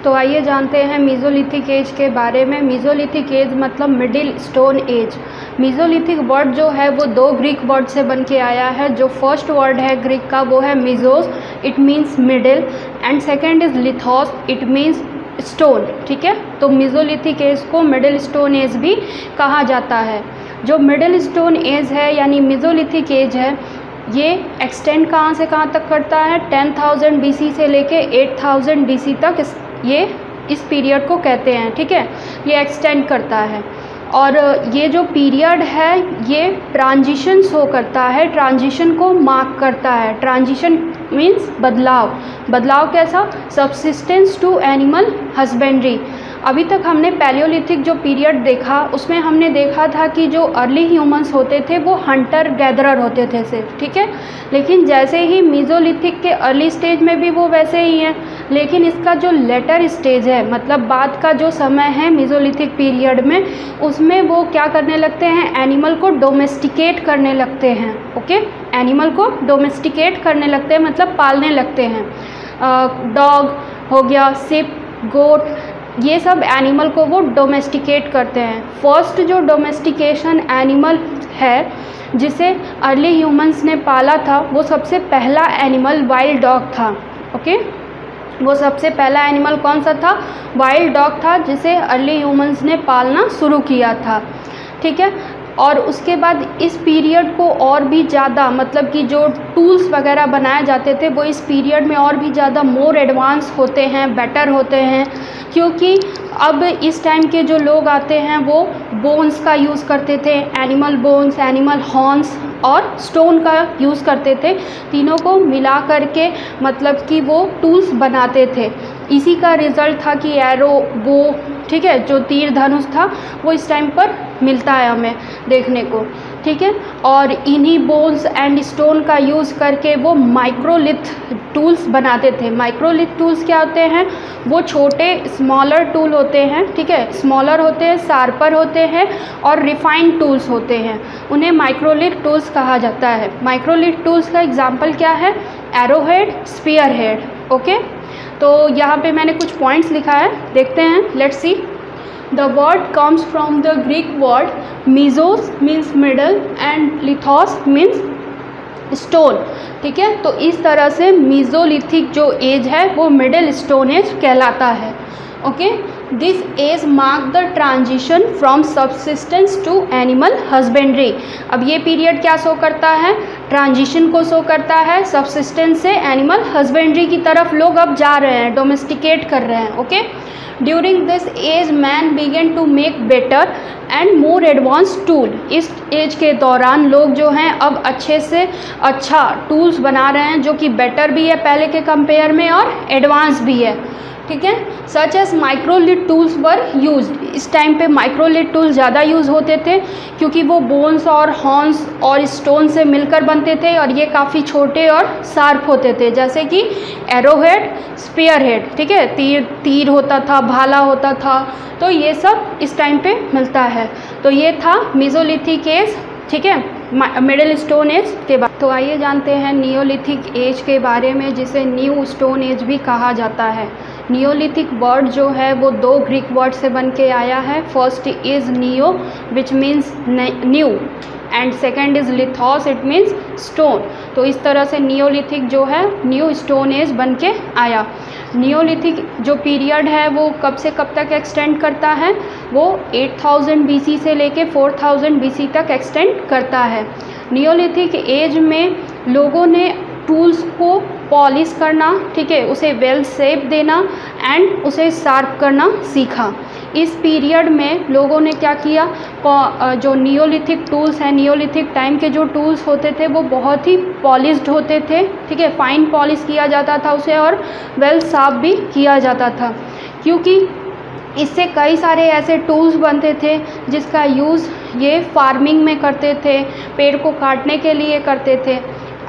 तो आइए जानते हैं मीज़ोलिथिक एज के बारे में। मीज़ोलिथिक एज मतलब मिडिल स्टोन एज। मीज़ोलिथिक वर्ड जो है वो दो ग्रीक वर्ड से बन के आया है। जो फर्स्ट वर्ड है ग्रीक का वो है mesos, it means middle, and second is lithos, it means stone. ठीक है, तो मीज़ोलिथिक एज को मिडिल स्टोन एज भी कहा जाता है। जो मिडिल स्टोन एज है यानी मीज़ोलिथिक एज है, ये एक्सटेंड कहाँ से कहाँ तक करता है, 10,000 BC से लेके 8,000 BC तक ये इस पीरियड को कहते हैं। ठीक है, ये एक्सटेंड करता है और ये जो पीरियड है ये ट्रांजिशन शो करता है, ट्रांजिशन को मार्क करता है। ट्रांजिशन मीन्स बदलाव। बदलाव कैसा? Subsistence to animal husbandry. अभी तक हमने पैलियोलिथिक जो पीरियड देखा उसमें हमने देखा था कि जो अर्ली ह्यूमंस होते थे वो हंटर गैदरर होते थे सिर्फ। ठीक है, लेकिन जैसे ही मीज़ोलिथिक के अर्ली स्टेज में भी वो वैसे ही हैं, लेकिन इसका जो लेटर स्टेज है मतलब बाद का जो समय है मीज़ोलिथिक पीरियड में, उसमें वो क्या करने लगते हैं, एनिमल को डोमेस्टिकेट करने लगते हैं। ओके, एनिमल को डोमेस्टिकेट करने लगते हैं मतलब पालने लगते हैं। डॉग हो गया, सिप, गोट, ये सब एनिमल को वो डोमेस्टिकेट करते हैं। फर्स्ट जो डोमेस्टिकेशन एनिमल है जिसे अर्ली ह्यूमंस ने पाला था वो सबसे पहला एनिमल वाइल्ड डॉग था। ओके, वो सबसे पहला एनिमल कौन सा था? वाइल्ड डॉग था, जिसे अर्ली ह्यूमंस ने पालना शुरू किया था। ठीक है, और उसके बाद इस पीरियड को और भी ज़्यादा मतलब कि जो टूल्स वगैरह बनाए जाते थे वो इस पीरियड में और भी ज़्यादा मोर एडवांस होते हैं, बेटर होते हैं, क्योंकि अब इस टाइम के जो लोग आते हैं वो बोन्स का यूज़ करते थे, एनिमल बोन्स, एनिमल हॉर्न्स और स्टोन का यूज़ करते थे। तीनों को मिला करके मतलब कि वो टूल्स बनाते थे। इसी का रिज़ल्ट था कि एरो, बो, ठीक है, जो तीर धनुष था वो इस टाइम पर मिलता है हमें देखने को। ठीक है, और इन्हीं बोन्स एंड स्टोन का यूज़ करके वो माइक्रोलिथ टूल्स बनाते थे। माइक्रोलिथ टूल्स क्या होते हैं? वो छोटे स्मॉलर टूल होते हैं। ठीक है, स्मॉलर होते हैं, शार्पर होते हैं और रिफाइंड टूल्स होते हैं, उन्हें माइक्रोलिथ टूल्स कहा जाता है। माइक्रोलिथ टूल्स का एग्जाम्पल क्या है? Arrowhead, spear head. ओके, तो यहाँ पे मैंने कुछ पॉइंट्स लिखा है, देखते हैं, let's C. The word comes from the Greek word mesos means middle and lithos means stone। ठीक है, तो इस तरह से मीज़ोलिथिक जो एज है वो मिडिल स्टोन एज कहलाता है। Okay, this age mark the transition from subsistence to animal husbandry. अब ये पीरियड क्या शो करता है? ट्रांजिशन को शो करता है, सब्सिस्टेंस से एनिमल हस्बेंड्री की तरफ लोग अब जा रहे हैं, डोमेस्टिकेट कर रहे हैं। Okay, during this age man begin to make better and more advance tool. इस एज के दौरान लोग जो हैं अब अच्छे से अच्छा टूल्स बना रहे हैं जो कि बेटर भी है पहले के कंपेयर में और एडवांस भी है। ठीक है, such as microlith tools were use. इस टाइम पे माइक्रोलिथ टूल्स ज़्यादा यूज़ होते थे क्योंकि वो बोन्स और हॉर्न्स और स्टोन से मिलकर बनते थे और ये काफ़ी छोटे और शार्प होते थे, जैसे कि एरोहेड, स्पीयर हेड। ठीक है, तीर होता था, भाला होता था, तो ये सब इस टाइम पे मिलता है। तो ये था मीज़ोलिथिक एज। ठीक है, मिडिल स्टोन एज के बाद। तो आइए जानते हैं नियोलिथिक एज के बारे में, जिसे न्यू स्टोन एज भी कहा जाता है। नियोलिथिक वर्ड जो है वो दो ग्रीक वर्ड से बन के आया है। First is neo which means new and second is lithos, it means stone. तो इस तरह से नियोलिथिक जो है न्यू स्टोन एज बन के आया। नियोलिथिक जो पीरियड है वो कब से कब तक एक्सटेंड करता है? वो 8,000 BC से लेके 4,000 BC तक एक्सटेंड करता है। नियोलिथिक एज में लोगों ने टूल्स को पॉलिश करना, ठीक है, उसे वेल शेप देना एंड उसे शार्प करना सीखा। इस पीरियड में लोगों ने क्या किया, जो नियोलिथिक टूल्स हैं, नियोलिथिक टाइम के जो टूल्स होते थे वो बहुत ही पॉलिश्ड होते थे। ठीक है, फाइन पॉलिश किया जाता था उसे और वेल शार्प भी किया जाता था, क्योंकि इससे कई सारे ऐसे टूल्स बनते थे जिसका यूज़ ये फार्मिंग में करते थे, पेड़ को काटने के लिए करते थे।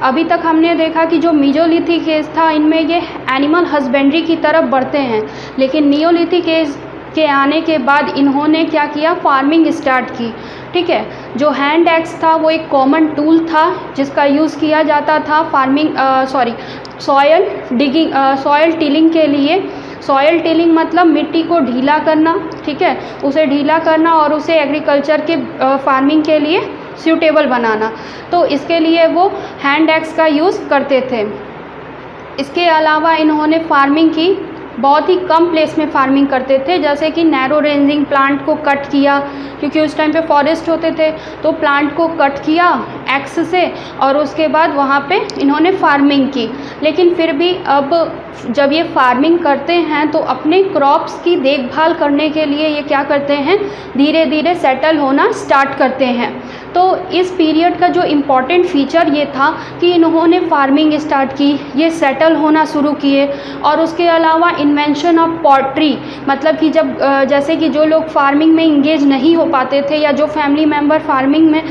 अभी तक हमने देखा कि जो मीज़ोलिथिक एज था इनमें ये एनिमल हस्बेंड्री की तरफ बढ़ते हैं, लेकिन नियोलिथिक एज के आने के बाद इन्होंने क्या किया, फार्मिंग स्टार्ट की। ठीक है, जो हैंड एक्स था वो एक कॉमन टूल था जिसका यूज़ किया जाता था farming soil digging, soil tilling के लिए। सॉयल टिलिंग मतलब मिट्टी को ढीला करना, ठीक है, उसे ढीला करना और उसे एग्रीकल्चर के फार्मिंग के लिए सूटेबल बनाना। तो इसके लिए वो हैंड एक्स का यूज़ करते थे। इसके अलावा इन्होंने फार्मिंग की, बहुत ही कम प्लेस में फार्मिंग करते थे, जैसे कि नैरो रेंजिंग, प्लांट को कट किया, क्योंकि उस टाइम पे फॉरेस्ट होते थे, तो प्लांट को कट किया एक्स से और उसके बाद वहाँ पे इन्होंने फार्मिंग की। लेकिन फिर भी अब जब ये फार्मिंग करते हैं तो अपने क्रॉप्स की देखभाल करने के लिए ये क्या करते हैं, धीरे धीरे सेटल होना स्टार्ट करते हैं। तो इस पीरियड का जो इम्पॉर्टेंट फीचर ये था कि इन्होंने फार्मिंग स्टार्ट की, ये सेटल होना शुरू किए, और उसके अलावा इन्वेंशन ऑफ पॉटरी, मतलब कि जब जैसे कि जो लोग फार्मिंग में इंगेज नहीं हो पाते थे या जो फैमिली मेम्बर फार्मिंग में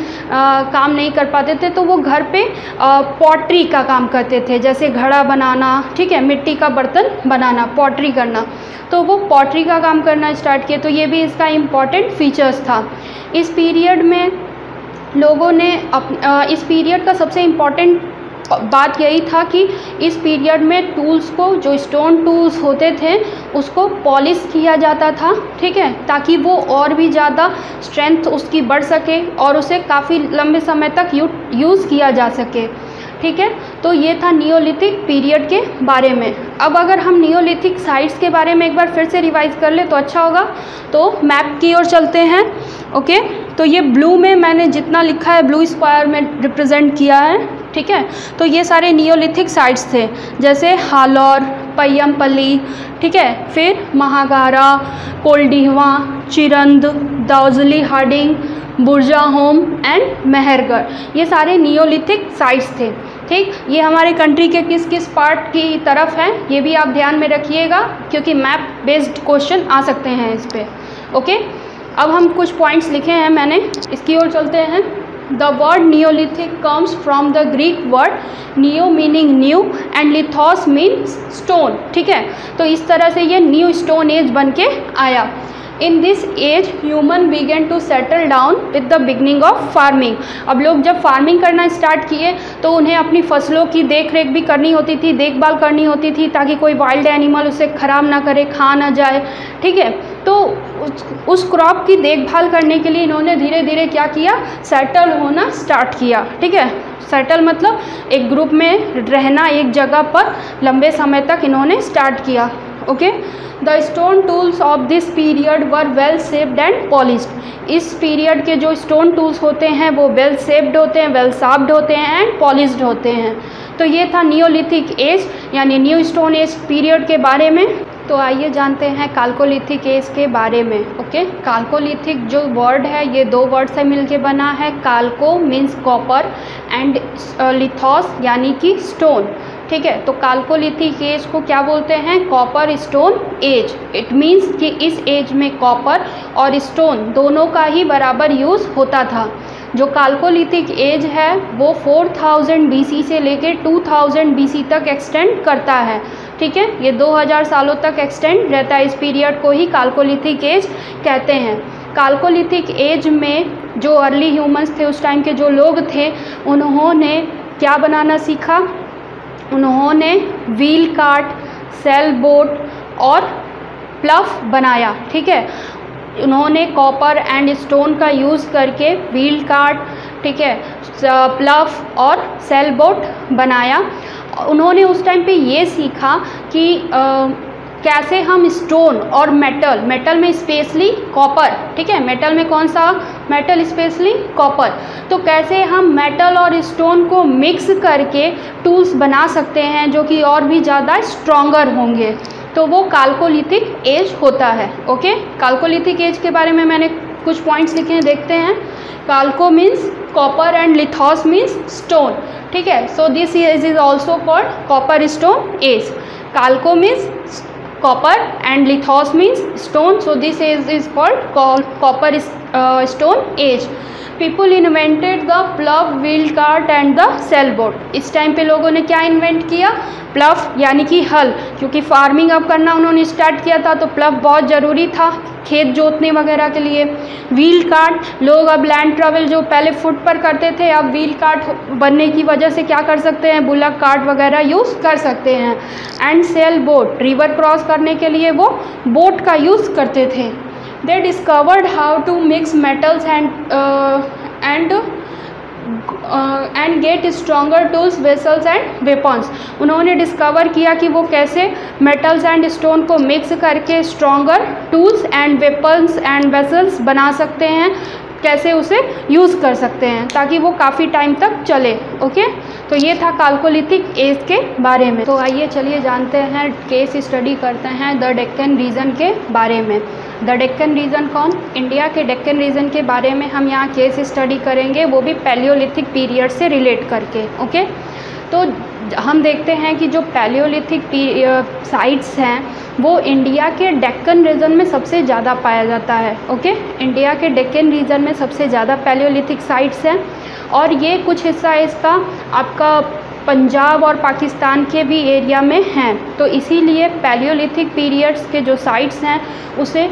काम नहीं कर पाते थे, तो वो घर पे पॉटरी का काम करते थे, जैसे घड़ा बनाना, ठीक है, मिट्टी का बर्तन बनाना, पॉटरी करना। तो वो पॉटरी का काम करना स्टार्ट किए। तो ये भी इसका इम्पॉर्टेंट फीचर्स था। इस पीरियड में लोगों ने इस पीरियड का सबसे इम्पॉर्टेंट बात यही था कि इस पीरियड में टूल्स को, जो स्टोन टूल्स होते थे, उसको पॉलिश किया जाता था, ठीक है, ताकि वो और भी ज़्यादा स्ट्रेंथ उसकी बढ़ सके और उसे काफ़ी लंबे समय तक यूज़ किया जा सके, ठीक है। तो ये था नियोलिथिक पीरियड के बारे में। अब अगर हम नियोलिथिक साइट्स के बारे में एक बार फिर से रिवाइज कर ले तो अच्छा होगा। तो मैप की ओर चलते हैं। ओके, तो ये ब्लू में मैंने जितना लिखा है ब्लू स्क्वायर में रिप्रेजेंट किया है, ठीक है। तो ये सारे नियोलिथिक साइट्स थे, जैसे हालौर, पय्यमपल्ली, ठीक है, फिर महागारा, कोल्डिहवा, चिरंद, दाउजली हार्डिंग, बुरजाहोम एंड मेहरगढ़, ये सारे नियोलिथिक साइट्स थे, ठीक। ये हमारे कंट्री के किस किस पार्ट की तरफ है ये भी आप ध्यान में रखिएगा, क्योंकि मैप बेस्ड क्वेश्चन आ सकते हैं इस पर। ओके, अब हम कुछ पॉइंट्स लिखे हैं मैंने, इसकी ओर चलते हैं। The word neolithic comes from the Greek word neo meaning new and lithos means stone, ठीक है। तो इस तरह से ये न्यू स्टोन एज बन के आया। In this age human begin to settle down with the beginning of farming. अब लोग जब फार्मिंग करना स्टार्ट किए तो उन्हें अपनी फसलों की देख रेख भी करनी होती थी, देखभाल करनी होती थी, ताकि कोई वाइल्ड एनिमल उसे ख़राब ना करे, खा ना जाए, ठीक है। तो उस क्रॉप की देखभाल करने के लिए इन्होंने धीरे धीरे क्या किया, सेटल होना स्टार्ट किया, ठीक है। सेटल मतलब एक ग्रुप में रहना, एक जगह पर लंबे समय तक इन्होंने स्टार्ट किया। Okay, the stone tools of this period were well shaped and polished. इस पीरियड के जो स्टोन टूल्स होते हैं वो वेल शेप्ड होते हैं, वेल शार्प्ड होते हैं एंड पॉलिश्ड होते हैं। तो ये था नियोलिथिक एज यानी न्यू स्टोन एज पीरियड के बारे में। तो आइए जानते हैं काल्कोलिथिक एज के बारे में। ओके, काल्कोलिथिक जो वर्ड है ये दो वर्ड से मिलके बना है। काल्को मीन्स कॉपर एंड लिथोस यानी कि स्टोन, ठीक है। तो काल्कोलिथिक एज को क्या बोलते हैं, copper stone as. It means कि इस एज में कॉपर और स्टोन दोनों का ही बराबर यूज़ होता था। जो काल्कोलिथिक एज है वो 4000 BC से लेकर 2000 BC तक एक्सटेंड करता है, ठीक है। ये 2000 सालों तक एक्सटेंड रहता है। इस पीरियड को ही काल्कोलिथिक एज कहते हैं। काल्कोलिथिक एज में जो अर्ली ह्यूमंस थे, उस टाइम के जो लोग थे, उन्होंने क्या बनाना सीखा, उन्होंने व्हील कार्ट, सेल बोट और प्लफ बनाया, ठीक है। उन्होंने कॉपर एंड स्टोन का यूज़ करके व्हील कार्ट, ठीक है, प्लफ और सेल बोट बनाया। उन्होंने उस टाइम पे ये सीखा कि कैसे हम स्टोन और मेटल में स्पेशली कॉपर, ठीक है, मेटल में कौन सा मेटल, स्पेशली कॉपर, तो कैसे हम मेटल और स्टोन को मिक्स करके टूल्स बना सकते हैं जो कि और भी ज़्यादा स्ट्रॉन्गर होंगे। तो वो काल्कोलिथिक एज होता है। ओके, काल्कोलिथिक एज के बारे में मैंने कुछ पॉइंट्स लिखे हैं, देखते हैं। Chalco means copper and lithos means stone, ठीक है। So this age is also called copper stone age. Chalco means copper and lithos means stone, so this age is called copper stone age. People invented the plough, wheel cart and the sail boat. इस time पे लोगों ने क्या invent किया? Plough यानी कि हल, क्योंकि फार्मिंग अब करना उन्होंने स्टार्ट किया था तो प्लव बहुत ज़रूरी था खेत जोतने वगैरह के लिए। व्हील कार्ट, लोग अब लैंड ट्रैवल जो पहले फुट पर करते थे अब व्हील कार्ट बनने की वजह से क्या कर सकते हैं? बुलक कार्ट वगैरह यूज़ कर सकते हैं। And sail boat, river cross करने के लिए वो बोट का यूज़ करते थे। They discovered how to mix metals and get stronger tools, vessels and weapons. उन्होंने डिस्कवर किया कि वो कैसे मेटल्स एंड स्टोन को मिक्स करके stronger tools and weapons and vessels बना सकते हैं, कैसे उसे यूज़ कर सकते हैं ताकि वो काफ़ी टाइम तक चले। ओके, तो ये था काल्कोलिथिक एज के बारे में। तो आइए चलिए जानते हैं, केस स्टडी करते हैं द डेक्कन रीजन के बारे में। द डेक्कन रीजन कौन? इंडिया के डेक्कन रीजन के बारे में हम यहाँ केस स्टडी करेंगे, वो भी पैलियोलिथिक पीरियड से रिलेट करके। ओके, तो हम देखते हैं कि जो पैलियोलिथिक साइट्स हैं वो इंडिया के डेक्कन रीजन में सबसे ज़्यादा पाया जाता है। ओके, इंडिया के डेक्कन रीजन में सबसे ज़्यादा पैलियोलिथिक साइट्स हैं और ये कुछ हिस्सा इसका आपका पंजाब और पाकिस्तान के भी एरिया में हैं। तो इसीलिए पैलियोलिथिक पीरियड्स के जो साइट्स हैं उसे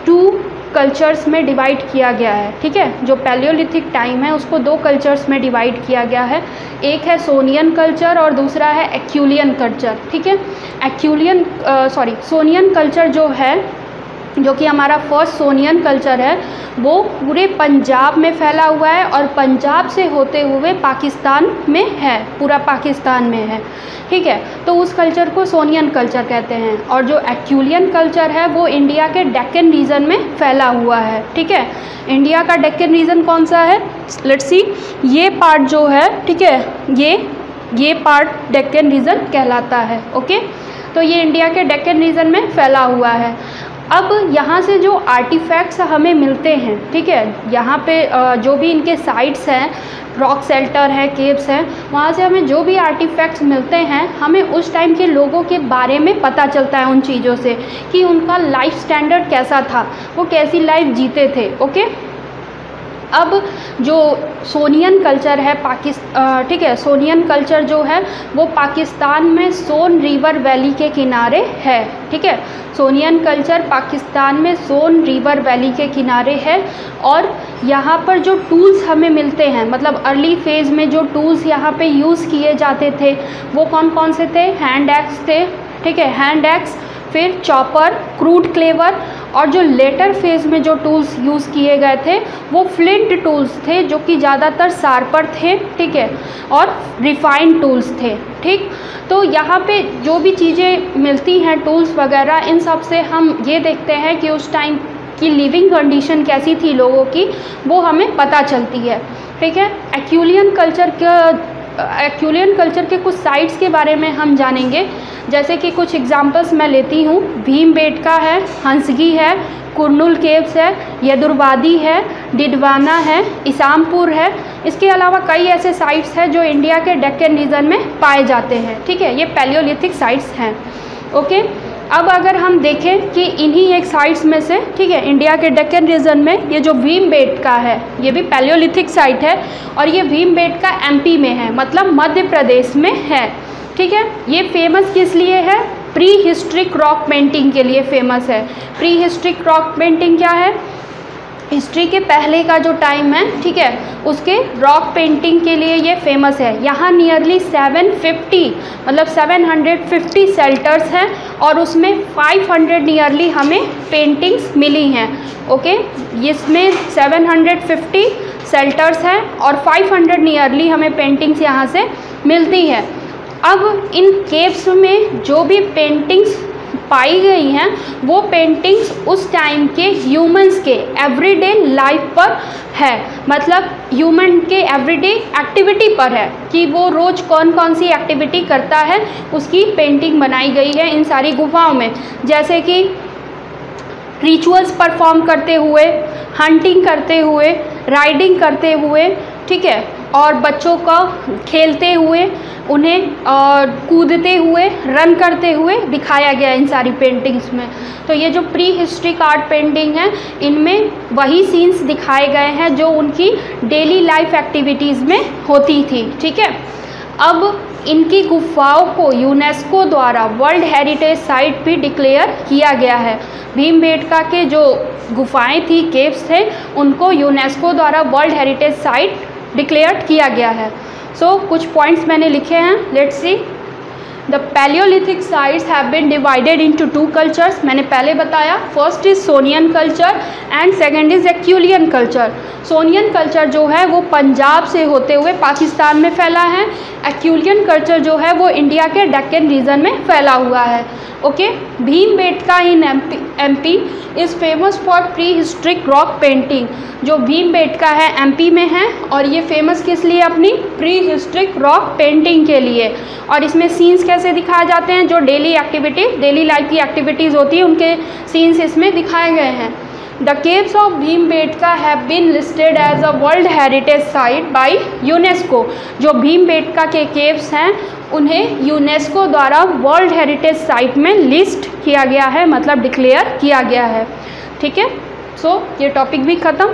2 कल्चर्स में डिवाइड किया गया है। ठीक है, जो पैलियोलिथिक टाइम है उसको 2 कल्चर्स में डिवाइड किया गया है। एक है सोनियन कल्चर और दूसरा है एक्यूलियन कल्चर। ठीक है, सोनियन कल्चर जो है, जो कि हमारा फर्स्ट सोनियन कल्चर है, वो पूरे पंजाब में फैला हुआ है और पंजाब से होते हुए पाकिस्तान में है, पूरा पाकिस्तान में है। ठीक है, तो उस कल्चर को सोनियन कल्चर कहते हैं। और जो एक्यूलियन कल्चर है वो इंडिया के डेक्कन रीजन में फैला हुआ है। ठीक है, इंडिया का डेक्कन रीजन कौन सा है? लेट्स सी, ये पार्ट जो है, ठीक है, ये पार्ट डेक्कन रीजन कहलाता है। ओके, तो ये इंडिया के डेक्कन रीजन में फैला हुआ है। अब यहाँ से जो आर्टिफैक्ट्स हमें मिलते हैं, ठीक है, यहाँ पे जो भी इनके साइट्स हैं, रॉक शेल्टर है, केव्स हैं, वहाँ से हमें जो भी आर्टिफैक्ट्स मिलते हैं हमें उस टाइम के लोगों के बारे में पता चलता है उन चीज़ों से कि उनका लाइफ स्टैंडर्ड कैसा था, वो कैसी लाइफ जीते थे। ओके, अब जो सोनियन कल्चर है ठीक है, सोनियन कल्चर जो है वो पाकिस्तान में सोन रिवर वैली के किनारे है। ठीक है, सोनियन कल्चर पाकिस्तान में सोन रिवर वैली के किनारे है। और यहाँ पर जो टूल्स हमें मिलते हैं, मतलब अर्ली फेज़ में जो टूल्स यहाँ पे यूज़ किए जाते थे वो कौन कौन से थे? हैंड एक्स थे। ठीक है, हैंड एक्स, फिर चॉपर, क्रूड क्लेवर, और जो लेटर फेज़ में जो टूल्स यूज़ किए गए थे वो फ्लिंट टूल्स थे जो कि ज़्यादातर शार्पर थे। ठीक है, और रिफाइंड टूल्स थे। ठीक, तो यहाँ पे जो भी चीज़ें मिलती हैं, टूल्स वगैरह, इन सब से हम ये देखते हैं कि उस टाइम की लिविंग कंडीशन कैसी थी लोगों की, वो हमें पता चलती है। ठीक है, एक्यूलियन कल्चर के कुछ साइट्स के बारे में हम जानेंगे, जैसे कि कुछ एग्जांपल्स मैं लेती हूँ। भीमबेटका है, हंसगी है, कुरनुल केव्स है, यदुरवादी है, डिडवाना है, इसामपुर है। इसके अलावा कई ऐसे साइट्स हैं जो इंडिया के डेक्कन रीजन में पाए जाते हैं। ठीक है, ये पैलियोलिथिक साइट्स हैं। ओके, अब अगर हम देखें कि इन्हीं एक साइट्स में से, ठीक है, इंडिया के डेक्कन रीजन में ये जो भीमबेटका है ये भी पैलियोलिथिक साइट है और ये भीमबेटका एमपी में है, मतलब मध्य प्रदेश में है। ठीक है, ये फेमस किस लिए है? प्री हिस्ट्रिक रॉक पेंटिंग के लिए फेमस है। प्री हिस्ट्रिक रॉक पेंटिंग क्या है? हिस्ट्री के पहले का जो टाइम है, ठीक है, उसके रॉक पेंटिंग के लिए ये फेमस है। यहाँ नियरली 750 शेल्टर्स हैं और उसमें 500 नियरली हमें पेंटिंग्स मिली हैं। ओके, इसमें 750 शेल्टर्स हैं और 500 नियरली हमें पेंटिंग्स यहाँ से मिलती है। अब इन केव्स में जो भी पेंटिंग्स पाई गई हैं वो पेंटिंग्स उस टाइम के ह्यूमंस के एवरीडे लाइफ पर है, मतलब ह्यूमन के एवरीडे एक्टिविटी पर है कि वो रोज़ कौन कौन सी एक्टिविटी करता है, उसकी पेंटिंग बनाई गई है इन सारी गुफाओं में। जैसे कि रिचुअल्स परफॉर्म करते हुए, हंटिंग करते हुए, राइडिंग करते हुए, ठीक है, और बच्चों का खेलते हुए, उन्हें कूदते हुए, रन करते हुए दिखाया गया इन सारी पेंटिंग्स में। तो ये जो प्री हिस्ट्रिक आर्ट पेंटिंग है, इनमें वही सीन्स दिखाए गए हैं जो उनकी डेली लाइफ एक्टिविटीज़ में होती थी। ठीक है, अब इनकी गुफाओं को यूनेस्को द्वारा वर्ल्ड हेरिटेज साइट भी डिक्लेयर किया गया है। भीमबेटका के जो गुफाएं थी, केव्स थे, उनको यूनेस्को द्वारा वर्ल्ड हेरिटेज साइट डिक्लेयर किया गया है। सो कुछ पॉइंट्स मैंने लिखे हैं, let's see. The palaeolithic sites have been divided into 2 cultures. मैंने पहले बताया, first is Soanian culture and second is Acheulian culture. Soanian culture जो है वो पंजाब से होते हुए पाकिस्तान में फैला है। एक्यूलियन कल्चर जो है वो इंडिया के डेक्कन रीजन में फैला हुआ है। Okay, Bhimbetka in MP is famous for pre historic rock painting. जो भीमबेटका है एमपी में है, और ये फेमस किस लिए? अपनी प्री हिस्ट्रिक रॉक पेंटिंग के लिए। और इसमें सीन्स कैसे दिखाए जाते हैं? जो डेली लाइफ की एक्टिविटीज़ होती है, उनके सीन्स इसमें दिखाए गए हैं। The caves of Bhimbetka have been listed as a world heritage site by UNESCO. जो भीमबेटका के केव्स हैं, उन्हें यूनेस्को द्वारा वर्ल्ड हेरिटेज साइट में लिस्ट किया गया है, मतलब डिक्लेयर किया गया है। ठीक है, सो ये टॉपिक भी ख़त्म।